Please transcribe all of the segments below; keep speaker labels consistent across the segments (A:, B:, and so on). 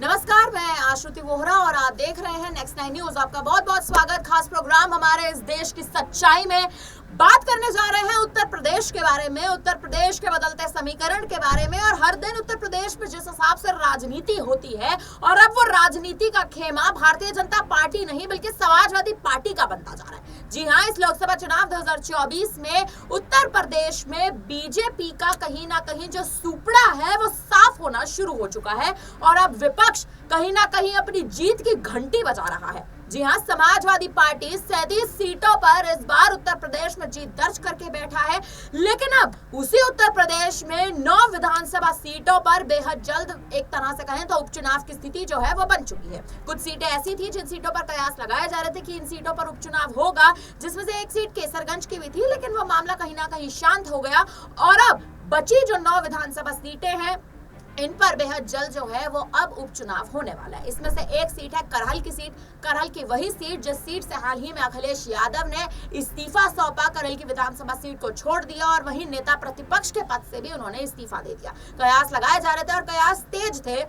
A: नमस्कार, मैं आश्रुति वोहरा और आप देख रहे हैं नेक्स्ट 9 न्यूज। आपका बहुत बहुत स्वागत। खास प्रोग्राम हमारे इस देश की सच्चाई में बात करने जा रहे हैं उत्तर प्रदेश के बारे में, उत्तर प्रदेश के बदलते समीकरण के बारे में। और हर दिन उत्तर प्रदेश में जिस हिसाब से राजनीति होती है, और अब वो राजनीति का खेमा भारतीय जनता पार्टी नहीं बल्कि समाजवादी पार्टी का बनता जा रहा है। जी हाँ, इस लोकसभा चुनाव 2024 में उत्तर प्रदेश में बीजेपी का कहीं ना कहीं जो सुपड़ा है वो साफ होना शुरू हो चुका है और अब विपक्ष कहीं ना कहीं अपनी जीत की घंटी बजा रहा है। जी हाँ, समाजवादी पार्टी 37 सीटों पर इस बार उत्तर प्रदेश में जीत दर्ज करके बैठा है। लेकिन अब उसी उत्तर प्रदेश में 9 विधानसभा सीटों पर बेहद जल्द एक तरह से कहें तो उपचुनाव की स्थिति जो है वो बन चुकी है। कुछ सीटें ऐसी थी जिन सीटों पर कयास लगाए जा रहे थे कि इन सीटों पर उपचुनाव होगा, जिसमें से एक सीट केसरगंज की भी थी, लेकिन वो मामला कहीं ना कहीं शांत हो गया। और अब बची जो 9 विधानसभा सीटें हैं, इन पर बेहद जल्द जो है वो अब उपचुनाव होने वाला है। इसमें से एक सीट है करहल की सीट, करहल की वही सीट जिस सीट से हाल ही में अखिलेश यादव ने इस्तीफा सौंपा, करहल की विधानसभा सीट को छोड़ दिया और वहीं नेता प्रतिपक्ष के पद से भी उन्होंने इस्तीफा दे दिया। कयास लगाए जा रहे थे और कयास तेज थे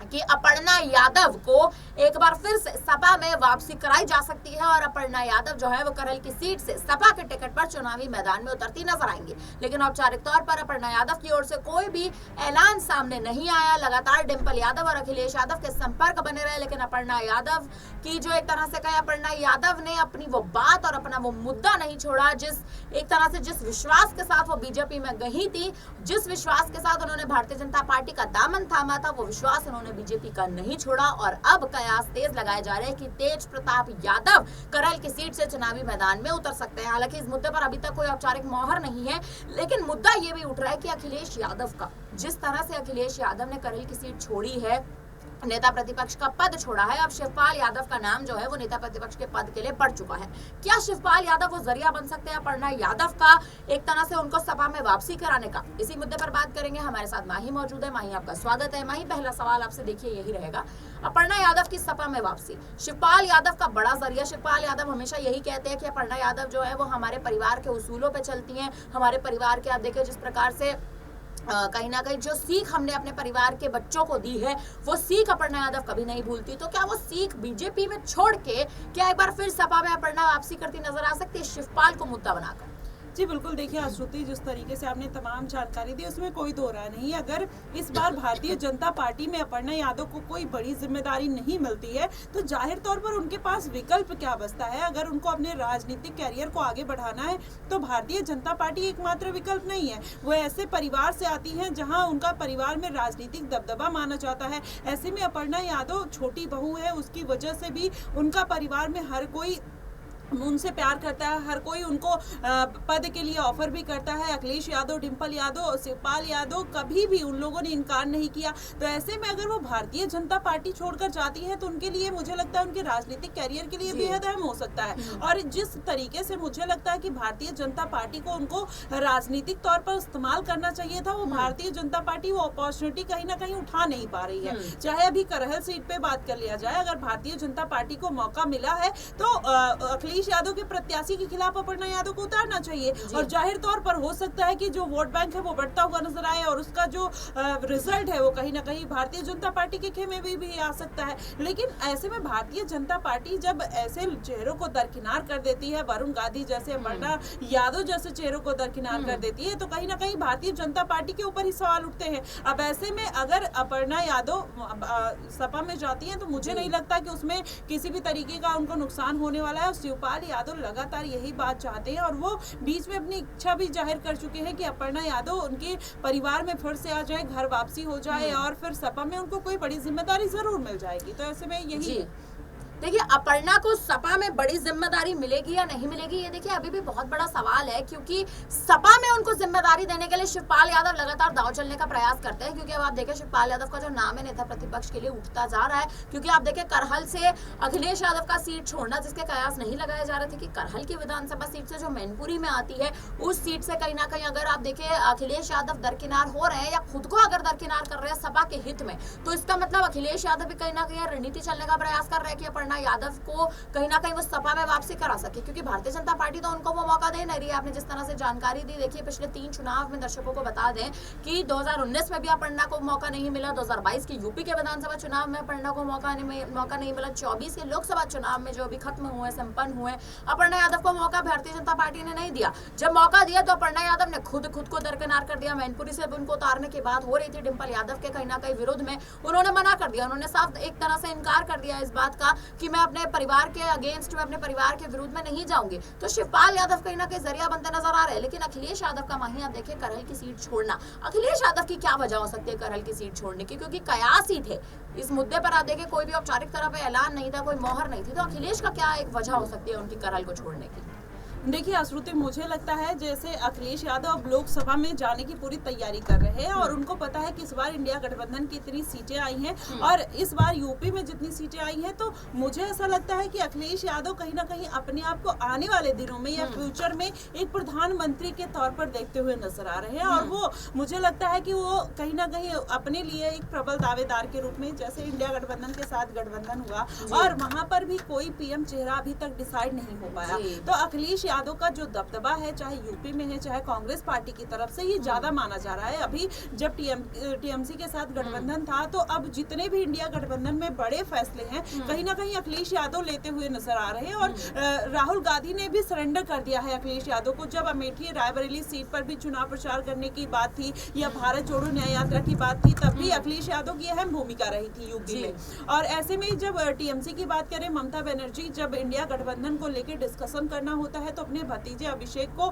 A: कि अपर्णा यादव को एक बार फिर से सपा में वापसी कराई जा सकती है और अपर्णा यादव जो है वो करहल की सीट से सपा के टिकट पर चुनावी मैदान में उतरती नजर आएंगी। लेकिन औपचारिक तौर पर अपर्णा यादव की ओर से कोई भी ऐलान सामने नहीं आया। लगातार डिंपल यादव और अखिलेश यादव के संपर्क बने रहे, लेकिन अपर्णा यादव की जो एक तरह से कहे, अपर्णा यादव ने अपनी वो बात और अपना वो मुद्दा नहीं छोड़ा जिस विश्वास के साथ वो बीजेपी में गई थी, जिस विश्वास के साथ उन्होंने भारतीय जनता पार्टी का दामन थामा था, वो विश्वास उन्होंने बीजेपी का नहीं छोड़ा। और अब कयास तेज लगाए जा रहे हैं कि तेज प्रताप यादव करहल की सीट से चुनावी मैदान में उतर सकते हैं। हालांकि इस मुद्दे पर अभी तक कोई औपचारिक मोहर नहीं है, लेकिन मुद्दा ये भी उठ रहा है कि अखिलेश यादव का, जिस तरह से अखिलेश यादव ने करहल की सीट छोड़ी है, नेता प्रतिपक्ष का पद छोड़ा है, अब शिवपाल यादव का नाम जो है वो नेता प्रतिपक्ष के पद के लिए बढ़ चुका है। क्या शिवपाल यादव वो जरिया बन सकते हैं अपर्णा यादव का एक तरह से उनको सपा में वापसी कराने का? इसी मुद्दे पर बात करेंगे। हमारे साथ माही मौजूद है। माही, आपका स्वागत है। माही, पहला सवाल आपसे देखिए यही रहेगा, अपर्णा यादव की सपा में वापसी, शिवपाल यादव का बड़ा जरिया। शिवपाल यादव हमेशा यही कहते हैं कि अपर्णा यादव जो है वो हमारे परिवार के उसूलों पर चलती हैं, हमारे परिवार के, आप देखिए जिस प्रकार से कहीं ना कहीं जो सीख हमने अपने परिवार के बच्चों को दी है वो सीख अपर्णा यादव कभी नहीं भूलती। तो क्या वो सीख बीजेपी में छोड़ के क्या एक बार फिर सपा में अपर्णा वापसी करती नजर आ सकती है शिवपाल को मुद्दा बनाकर?
B: जी बिल्कुल, देखिए आश्रुति, जिस तरीके से आपने तमाम जानकारी दी उसमें कोई दो राय नहीं। अगर इस बार भारतीय जनता पार्टी में अपर्णा यादव को कोई बड़ी जिम्मेदारी नहीं मिलती है तो जाहिर तौर पर उनके पास विकल्प क्या बचता है? अगर उनको अपने राजनीतिक कैरियर को आगे बढ़ाना है तो भारतीय जनता पार्टी एकमात्र विकल्प नहीं है। वो ऐसे परिवार से आती है जहाँ उनका परिवार में राजनीतिक दबदबा माना जाता है। ऐसे में अपर्णा यादव छोटी बहू है, उसकी वजह से भी उनका परिवार में हर कोई उनसे प्यार करता है, हर कोई उनको पद के लिए ऑफर भी करता है। अखिलेश यादव, डिंपल यादव, शिवपाल यादव, कभी भी उन लोगों ने इनकार नहीं किया। तो ऐसे में अगर वो भारतीय जनता पार्टी छोड़कर जाती है तो उनके लिए, मुझे लगता है, उनके राजनीतिक कैरियर के लिए बेहद अहम हो सकता है। और जिस तरीके से मुझे लगता है कि भारतीय जनता पार्टी को उनको राजनीतिक तौर पर इस्तेमाल करना चाहिए था, वो भारतीय जनता पार्टी वो अपॉर्चुनिटी कहीं ना कहीं उठा नहीं पा रही है। चाहे अभी करहल सीट पे बात कर लिया जाए, अगर भारतीय जनता पार्टी को मौका मिला है तो अखिलेश यादव के प्रत्याशी के खिलाफ अपर्णा यादव को उतारना चाहिए। और जाहिर तौर पर हो सकता है कि जो वोट बैंक है वो बढ़ता हुआ नजर आए और उसका जो रिजल्ट है वो कहीं ना कहीं भारतीय जनता पार्टी के खेमे में भी आ सकता है। लेकिन ऐसे में भारतीय जनता पार्टी जब ऐसे चेहरों को दरकिनार कर देती है, वरुण गांधी जैसे, अपर्णा यादव जैसे चेहरों को दरकिनार कर देती है, तो कहीं ना कहीं भारतीय जनता पार्टी के ऊपर ही सवाल उठते हैं। अब ऐसे में अगर अपर्णा यादव सपा में जाती है तो मुझे नहीं लगता कि उसमें किसी भी तरीके का उनको नुकसान होने वाला है। और शिवपाल यादव लगातार यही बात चाहते हैं और वो बीच में अपनी इच्छा भी जाहिर कर चुके हैं कि अपर्णा यादव उनके परिवार में फिर से आ जाए, घर वापसी हो जाए और फिर सपा में उनको कोई बड़ी जिम्मेदारी जरूर मिल जाएगी। तो ऐसे में यही
A: देखिए, अपर्णा को सपा में बड़ी जिम्मेदारी मिलेगी या नहीं मिलेगी, ये देखिए अभी भी बहुत बड़ा सवाल है, क्योंकि सपा में उनको जिम्मेदारी देने के लिए शिवपाल यादव लगातार दांव चलने का प्रयास करते हैं। क्योंकि अब आप देखिए शिवपाल यादव का जो नाम है नेता प्रतिपक्ष के लिए उठता जा रहा है। क्योंकि आप देखिए करहल से अखिलेश यादव का सीट छोड़ना, जिसके कयास नहीं लगाए जा रहे थे कि करहल की विधानसभा सीट से जो मैनपुरी में आती है उस सीट से कहीं ना कहीं अगर आप देखिए अखिलेश यादव दरकिनार हो रहे हैं या खुद को अगर दरकिनार कर रहे हैं सपा के हित में, तो इसका मतलब अखिलेश यादव भी कहीं ना कहीं रणनीति चलने का प्रयास कर रहे हैं कि अपर्णा यादव को कहीं ना कहीं वो सपा में वापसी करा सके, क्योंकि भारतीय जनता पार्टी तो उनको वो मौका दे नहीं रही है। आपने जिस तरह से जानकारी दी, देखिए पिछले 3 चुनाव में दर्शकों को बता दें कि 2019 में भी अपर्णा को मौका नहीं मिला, 2022 के यूपी के विधानसभा चुनाव में अपर्णा को मौका नहीं मिला, 24 के लोकसभा चुनाव में जो अभी खत्म हुए, संपन्न हुए, अपर्णा यादव को मौका भारतीय जनता पार्टी ने नहीं दिया। जब मौका दिया तो अपर्णा यादव ने खुद को दरकिनार कर दिया। मैनपुरी से उनको उतारने की बात हो रही थी डिंपल यादव के कहीं ना कहीं विरोध में, उन्होंने मना कर दिया, उन्होंने साफ एक तरह से इनकार कर दिया इस बात का कि मैं अपने परिवार के अगेंस्ट में, अपने परिवार के विरुद्ध में नहीं जाऊंगी। तो शिवपाल यादव कहीं ना कहीं जरिया बनते नजर आ रहे हैं। लेकिन अखिलेश यादव का माही आप देखिए, करहल की सीट छोड़ना, अखिलेश यादव की क्या वजह हो सकती है करहल की सीट छोड़ने की? क्योंकि कयास ही थे इस मुद्दे पर। आप देखिए कोई भी औपचारिक तरह पे ऐलान नहीं था, कोई मोहर नहीं थी, तो अखिलेश का क्या एक वजह हो सकती है उनकी करहल को छोड़ने की?
B: देखिए आश्रुति, मुझे लगता है जैसे अखिलेश यादव अब लोकसभा में जाने की पूरी तैयारी कर रहे हैं और उनको पता है कि इस बार इंडिया गठबंधन की इतनी सीटें आई हैं और इस बार यूपी में जितनी सीटें आई हैं, तो मुझे ऐसा लगता है कि अखिलेश यादव कहीं ना कहीं अपने आप को आने वाले दिनों में या फ्यूचर में एक प्रधानमंत्री के तौर पर देखते हुए नजर आ रहे हैं। और वो मुझे लगता है कि वो कहीं ना कहीं अपने लिए एक प्रबल दावेदार के रूप में, जैसे इंडिया गठबंधन के साथ गठबंधन हुआ और वहां पर भी कोई पीएम चेहरा अभी तक डिसाइड नहीं हो पाया, तो अखिलेश यादव का जो दबदबा है, चाहे यूपी में है चाहे कांग्रेस पार्टी की तरफ से, ये ज्यादा माना जा रहा है। अभी जब टीएमसी के साथ गठबंधन था, तो अब जितने भी इंडिया गठबंधन में बड़े फैसले हैं कहीं ना कहीं अखिलेश यादव लेते हुए नजर आ रहे हैं। और राहुल गांधी ने भी सरेंडर कर दिया है अखिलेश यादव को। जब अमेठी रायबरेली सीट पर भी चुनाव प्रचार करने की बात थी या भारत जोड़ो न्याय यात्रा की बात थी, तब भी अखिलेश यादव की अहम भूमिका रही थी यूपी में। और ऐसे में जब टीएमसी की बात करें, ममता बनर्जी जब इंडिया गठबंधन को लेकर डिस्कशन करना होता है तो अपने भतीजे अभिषेक को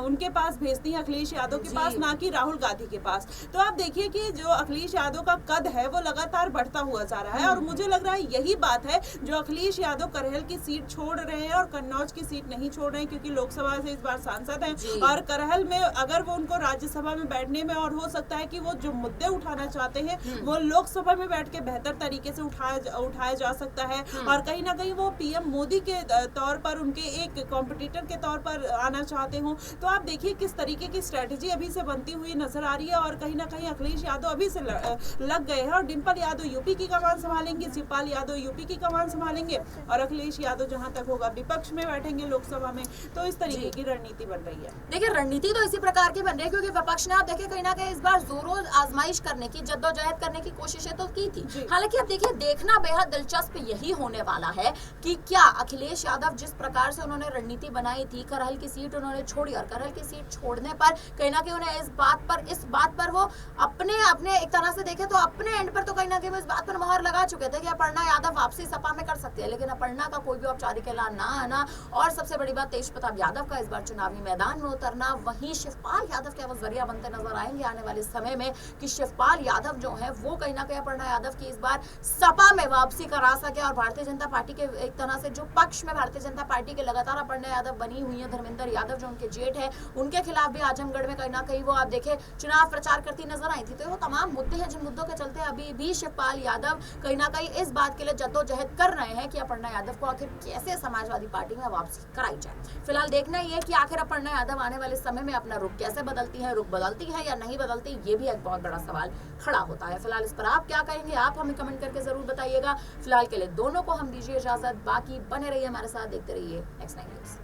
B: उनके पास भेजती है, अखिलेश यादव के पास, ना कि राहुल गांधी के पास। तो आप देखिए कि जो अखिलेश यादव का कद है वो लगातार बढ़ता हुआ जा रहा है और मुझे लग रहा है यही बात है जो अखिलेश यादव करहल की सीट छोड़ रहे हैं और कन्नौज की सीट नहीं छोड़ रहे हैं, क्योंकि लोकसभा से इस बार सांसद हैं और करहल में अगर वो उनको राज्यसभा में बैठने में, और हो सकता है कि वो जो मुद्दे उठाना चाहते हैं वो लोकसभा में बैठ के बेहतर तरीके से उठाया जा सकता है और कहीं ना कहीं वो पीएम मोदी के तौर पर, उनके एक कॉम्पिटिटर के तौर पर आना चाहते हो। तो आप देखिए किस तरीके की स्ट्रेटेजी अभी से बनती हुई नजर आ रही है और कहीं ना कहीं अखिलेश यादव अभी से लग गए हैं और डिंपल यादव यूपी की कमान संभालेंगे, शिवपाल यादव यूपी की कमान संभालेंगे और अखिलेश यादव जहां तक होगा विपक्ष में बैठेंगे लोकसभा में। तो इस तरीके की रणनीति बन रही है।
A: देखिए रणनीति तो इसी प्रकार की बन रही है क्योंकि विपक्ष ने आप देखिए कहीं ना कहीं इस बार जोरों आजमाइश करने की, जद्दोजहद करने की कोशिशें तो की थी। हालांकि अब देखिए देखना बेहद दिलचस्प यही होने वाला है कि क्या अखिलेश यादव जिस प्रकार से उन्होंने रणनीति बनाई थी, करहल की सीट उन्होंने छोड़ी और करहल की सीट छोड़ने पर कहीं ना कहीं उन्हें इस बात पर वो अपने एक तरह से देखे तो अपने एंड पर तो कहीं ना कहीं वो इस बात पर मोहर लगा चुके थे कि अपर्णा यादव वापसी सपा में कर सकती है। लेकिन अपर्णा का कोई भी औपचारिक ऐलान ना आना और सबसे बड़ी बात तेज प्रताप यादव का इस बार चुनावी मैदान में उतरना, वहीं शिवपाल यादव क्या वो जरिया बनते नजर आएंगे आने वाले समय में कि शिवपाल यादव जो है वो कहीं ना कहीं अपर्णा यादव की इस बार सपा में वापसी करा सके और भारतीय जनता पार्टी के एक तरह से जो पक्ष में भारतीय जनता पार्टी के लगातार अपर्णा यादव बनी हुई है, धर्मेंद्र यादव जो उनके जेठ है, उनके खिलाफ भी आजमगढ़ में कहीं ना कहीं वो आप देखे चुनाव प्रचार करती नजर आई थी। तो वो तमाम मुद्दे हैं जिन मुद्दों के चलते अभी भी शिवपाल यादव कहीं ना कहीं इस बात के लिए जद्दोजहद कर रहे हैं कि अपर्णा यादव को आखिर कैसे समाजवादी पार्टी में वापसी कराई जाए। फिलहाल देखना ये है कि आखिर अपर्णा यादव आने वाले समय में अपना रुख कैसे बदलती है, रुख बदलती है या नहीं बदलती, ये भी एक बहुत बड़ा सवाल खड़ा होता है। फिलहाल इस पर आप क्या कहेंगे, आप हमें कमेंट करके जरूर बताइएगा। फिलहाल के लिए दोनों को हम दीजिए इजाजत, बाकी बने रहिए हमारे साथ, देखते रहिए Next 9 News।